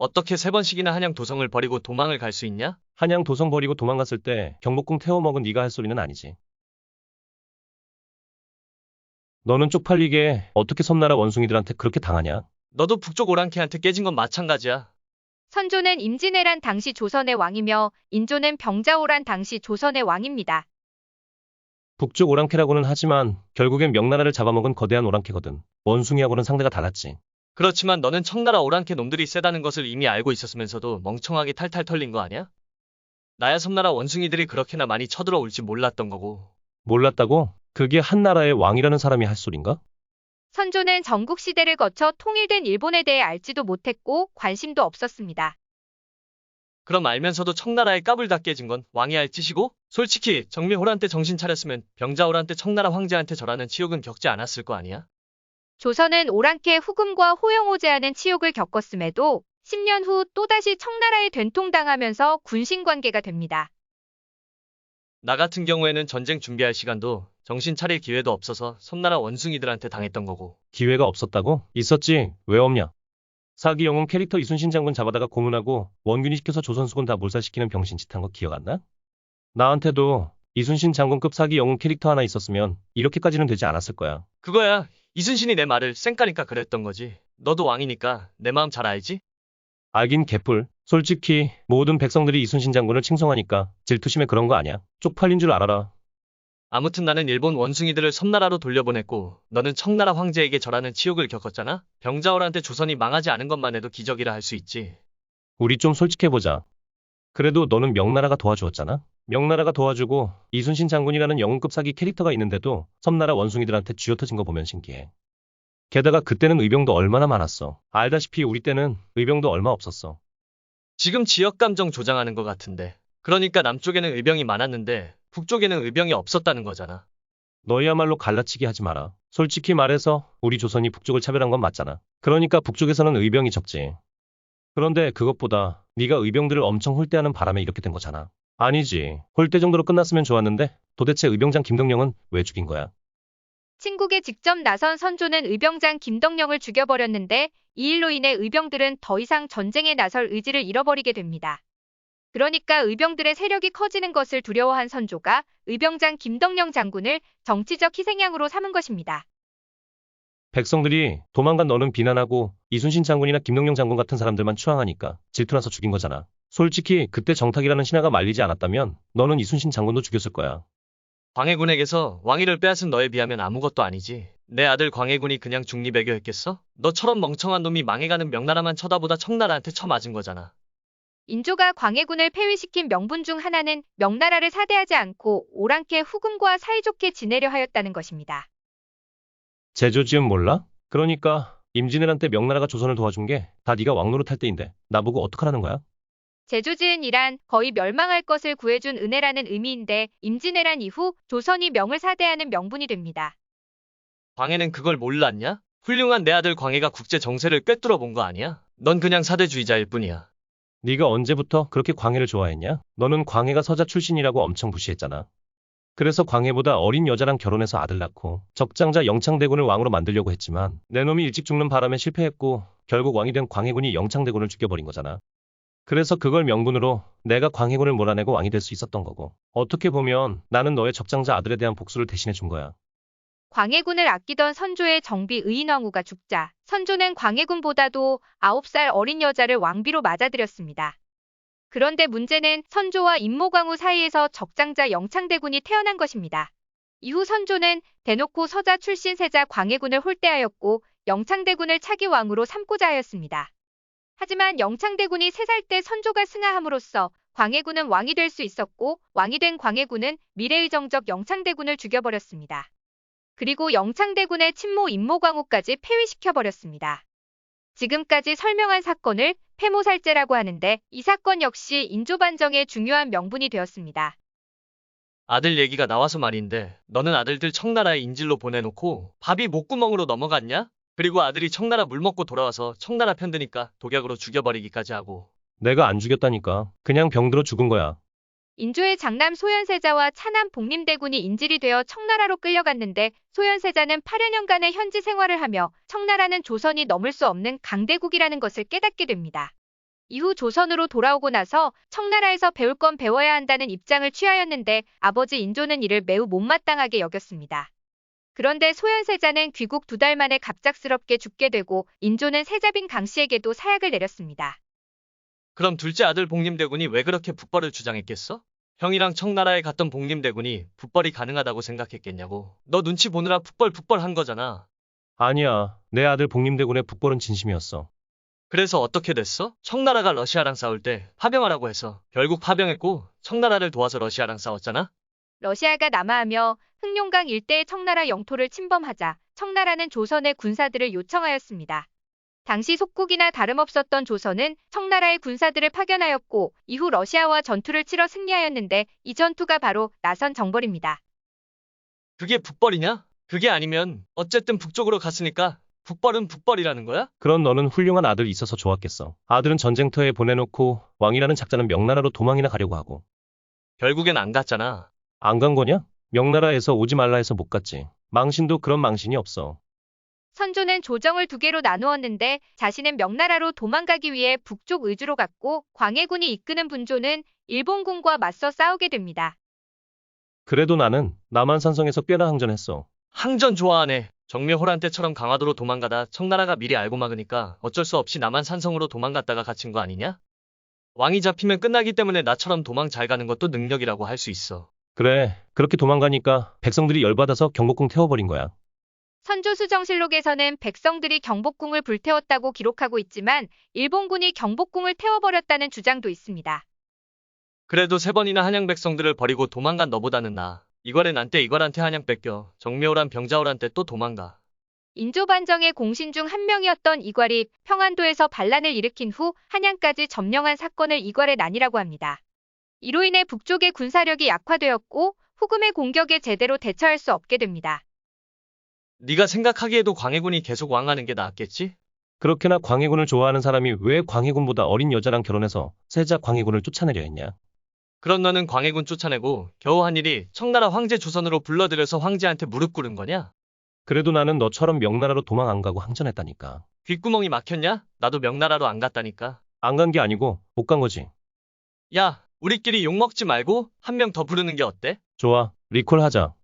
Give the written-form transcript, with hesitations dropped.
어떻게 3번씩이나 한양 도성을 버리고 도망을 갈 수 있냐? 한양 도성 버리고 도망갔을 때 경복궁 태워먹은 네가 할 소리는 아니지. 너는 쪽팔리게 어떻게 섬나라 원숭이들한테 그렇게 당하냐? 너도 북쪽 오랑캐한테 깨진 건 마찬가지야. 선조는 임진왜란 당시 조선의 왕이며 인조는 병자호란 당시 조선의 왕입니다. 북쪽 오랑캐라고는 하지만 결국엔 명나라를 잡아먹은 거대한 오랑캐거든. 원숭이하고는 상대가 달랐지. 그렇지만 너는 청나라 오랑캐 놈들이 세다는 것을 이미 알고 있었으면서도 멍청하게 탈탈 털린 거 아니야? 나야 섬나라 원숭이들이 그렇게나 많이 쳐들어올지 몰랐던 거고. 몰랐다고? 그게 한 나라의 왕이라는 사람이 할 소린가? 선조는 전국 시대를 거쳐 통일된 일본에 대해 알지도 못했고 관심도 없었습니다. 그럼 알면서도 청나라의 까불다 깨진 건 왕이 할 짓이고? 솔직히 정미호란 때 정신 차렸으면 병자호란 때 청나라 황제한테 절하는 치욕은 겪지 않았을 거 아니야? 조선은 오랑캐 후금과 호영호제하는 치욕을 겪었음에도 10년 후 또다시 청나라에 된통당하면서 군신관계가 됩니다. 나 같은 경우에는 전쟁 준비할 시간도 정신 차릴 기회도 없어서 섬나라 원숭이들한테 당했던 거고. 기회가 없었다고? 있었지. 왜 없냐? 사기 영웅 캐릭터 이순신 장군 잡아다가 고문하고 원균이 시켜서 조선수군 다 몰살시키는 병신짓한 거 기억 안 나? 나한테도 이순신 장군급 사기 영웅 캐릭터 하나 있었으면 이렇게까지는 되지 않았을 거야. 그거야. 이순신이 내 말을 쌩까니까 그랬던 거지. 너도 왕이니까 내 마음 잘 알지? 알긴 개뿔. 솔직히 모든 백성들이 이순신 장군을 칭송하니까 질투심에 그런 거 아니야. 쪽팔린 줄 알아라. 아무튼 나는 일본 원숭이들을 섬나라로 돌려보냈고 너는 청나라 황제에게 절하는 치욕을 겪었잖아? 병자호란때 조선이 망하지 않은 것만 해도 기적이라 할 수 있지. 우리 좀 솔직해보자. 그래도 너는 명나라가 도와주었잖아? 명나라가 도와주고 이순신 장군이라는 영웅급 사기 캐릭터가 있는데도 섬나라 원숭이들한테 쥐어터진 거 보면 신기해. 게다가 그때는 의병도 얼마나 많았어. 알다시피 우리 때는 의병도 얼마 없었어. 지금 지역감정 조장하는 것 같은데. 그러니까 남쪽에는 의병이 많았는데 북쪽에는 의병이 없었다는 거잖아. 너희야말로 갈라치기 하지 마라. 솔직히 말해서 우리 조선이 북쪽을 차별한 건 맞잖아. 그러니까 북쪽에서는 의병이 적지. 그런데 그것보다 네가 의병들을 엄청 홀대하는 바람에 이렇게 된 거잖아. 아니지. 홀대 정도로 끝났으면 좋았는데 도대체 의병장 김덕령은 왜 죽인 거야? 친국에 직접 나선 선조는 의병장 김덕령을 죽여버렸는데 이 일로 인해 의병들은 더 이상 전쟁에 나설 의지를 잃어버리게 됩니다. 그러니까 의병들의 세력이 커지는 것을 두려워한 선조가 의병장 김덕령 장군을 정치적 희생양으로 삼은 것입니다. 백성들이 도망간 너는 비난하고 이순신 장군이나 김덕령 장군 같은 사람들만 추앙하니까 질투나서 죽인 거잖아. 솔직히 그때 정탁이라는 신하가 말리지 않았다면 너는 이순신 장군도 죽였을 거야. 광해군에게서 왕위를 빼앗은 너에 비하면 아무것도 아니지. 내 아들 광해군이 그냥 중리배교했겠어? 너처럼 멍청한 놈이 망해가는 명나라만 쳐다보다 청나라한테 쳐맞은 거잖아. 인조가 광해군을 폐위시킨 명분 중 하나는 명나라를 사대하지 않고 오랑캐 후금과 사이좋게 지내려 하였다는 것입니다. 제조지은 몰라? 그러니까 임진왜란 때 명나라가 조선을 도와준 게 다 네가 왕노릇 할 때인데 나보고 어떡하라는 거야? 제조지은이란 거의 멸망할 것을 구해준 은혜라는 의미인데 임진왜란 이후 조선이 명을 사대하는 명분이 됩니다. 광해는 그걸 몰랐냐? 훌륭한 내 아들 광해가 국제 정세를 꿰뚫어 본 거 아니야? 넌 그냥 사대주의자일 뿐이야. 네가 언제부터 그렇게 광해를 좋아했냐? 너는 광해가 서자 출신이라고 엄청 무시했잖아. 그래서 광해보다 어린 여자랑 결혼해서 아들 낳고 적장자 영창대군을 왕으로 만들려고 했지만 내 놈이 일찍 죽는 바람에 실패했고 결국 왕이 된 광해군이 영창대군을 죽여버린 거잖아. 그래서 그걸 명분으로 내가 광해군을 몰아내고 왕이 될 수 있었던 거고. 어떻게 보면 나는 너의 적장자 아들에 대한 복수를 대신해 준 거야. 광해군을 아끼던 선조의 정비 의인왕후가 죽자 선조는 광해군보다도 9살 어린 여자를 왕비로 맞아들였습니다. 그런데 문제는 선조와 임모광후 사이에서 적장자 영창대군이 태어난 것입니다. 이후 선조는 대놓고 서자 출신 세자 광해군을 홀대하였고 영창대군을 차기 왕으로 삼고자 하였습니다. 하지만 영창대군이 3살 때 선조가 승하함으로써 광해군은 왕이 될 수 있었고 왕이 된 광해군은 미래의 정적 영창대군을 죽여버렸습니다. 그리고 영창대군의 친모 임모광후까지 폐위시켜버렸습니다. 지금까지 설명한 사건을 폐모살제라고 하는데 이 사건 역시 인조반정의 중요한 명분이 되었습니다. 아들 얘기가 나와서 말인데 너는 아들들 청나라에 인질로 보내놓고 밥이 목구멍으로 넘어갔냐? 그리고 아들이 청나라 물 먹고 돌아와서 청나라 편드니까 독약으로 죽여버리기까지 하고. 내가 안 죽였다니까. 그냥 병들어 죽은 거야. 인조의 장남 소현세자와 차남 복림대군이 인질이 되어 청나라로 끌려갔는데 소현세자는 8여년간의 현지 생활을 하며 청나라는 조선이 넘을 수 없는 강대국이라는 것을 깨닫게 됩니다. 이후 조선으로 돌아오고 나서 청나라에서 배울 건 배워야 한다는 입장을 취하였는데 아버지 인조는 이를 매우 못마땅하게 여겼습니다. 그런데 소현세자는 귀국 2달 만에 갑작스럽게 죽게 되고 인조는 세자빈 강씨에게도 사약을 내렸습니다. 그럼 둘째 아들 복림대군이 왜 그렇게 북벌을 주장했겠어? 형이랑 청나라에 갔던 복림대군이 북벌이 가능하다고 생각했겠냐고. 너 눈치 보느라 북벌 한 거잖아. 아니야. 내 아들 복림대군의 북벌은 진심이었어. 그래서 어떻게 됐어? 청나라가 러시아랑 싸울 때 파병하라고 해서 결국 파병했고 청나라를 도와서 러시아랑 싸웠잖아? 러시아가 남하하며 흑룡강 일대의 청나라 영토를 침범하자 청나라는 조선의 군사들을 요청하였습니다. 당시 속국이나 다름없었던 조선은 청나라의 군사들을 파견하였고 이후 러시아와 전투를 치러 승리하였는데 이 전투가 바로 나선 정벌입니다. 그게 북벌이냐? 그게 아니면 어쨌든 북쪽으로 갔으니까 북벌은 북벌이라는 거야? 그런 너는 훌륭한 아들이 있어서 좋았겠어. 아들은 전쟁터에 보내놓고 왕이라는 작자는 명나라로 도망이나 가려고 하고. 결국엔 안 갔잖아. 안 간 거냐? 명나라에서 오지 말라 해서 못 갔지. 망신도 그런 망신이 없어. 선조는 조정을 2개로 나누었는데 자신은 명나라로 도망가기 위해 북쪽 의주로 갔고 광해군이 이끄는 분조는 일본군과 맞서 싸우게 됩니다. 그래도 나는 남한산성에서 꽤나 항전했어. 항전 좋아하네. 정묘호란 때처럼 강화도로 도망가다 청나라가 미리 알고 막으니까 어쩔 수 없이 남한 산성으로 도망갔다가 갇힌 거 아니냐? 왕이 잡히면 끝나기 때문에 나처럼 도망 잘 가는 것도 능력이라고 할 수 있어. 그래, 그렇게 도망가니까 백성들이 열받아서 경복궁 태워버린 거야. 선조수정실록에서는 백성들이 경복궁을 불태웠다고 기록하고 있지만 일본군이 경복궁을 태워버렸다는 주장도 있습니다. 그래도 3번이나 한양 백성들을 버리고 도망간 너보다는 나아. 이괄엔 한때 이괄한테 한양 뺏겨. 정묘호란 병자호란 때 또 도망가. 인조반정의 공신 중 한 명이었던 이괄이 평안도에서 반란을 일으킨 후 한양까지 점령한 사건을 이괄의 난이라고 합니다. 이로 인해 북쪽의 군사력이 약화되었고 후금의 공격에 제대로 대처할 수 없게 됩니다. 네가 생각하기에도 광해군이 계속 왕하는 게 낫겠지? 그렇게나 광해군을 좋아하는 사람이 왜 광해군보다 어린 여자랑 결혼해서 세자 광해군을 쫓아내려 했냐? 그런 너는 광해군 쫓아내고 겨우 한 일이 청나라 황제 조선으로 불러들여서 황제한테 무릎 꿇은 거냐? 그래도 나는 너처럼 명나라로 도망 안 가고 항전했다니까. 귓구멍이 막혔냐? 나도 명나라로 안 갔다니까. 안 간 게 아니고 못 간 거지. 야, 우리끼리 욕먹지 말고 한 명 더 부르는 게 어때? 좋아, 리콜 하자.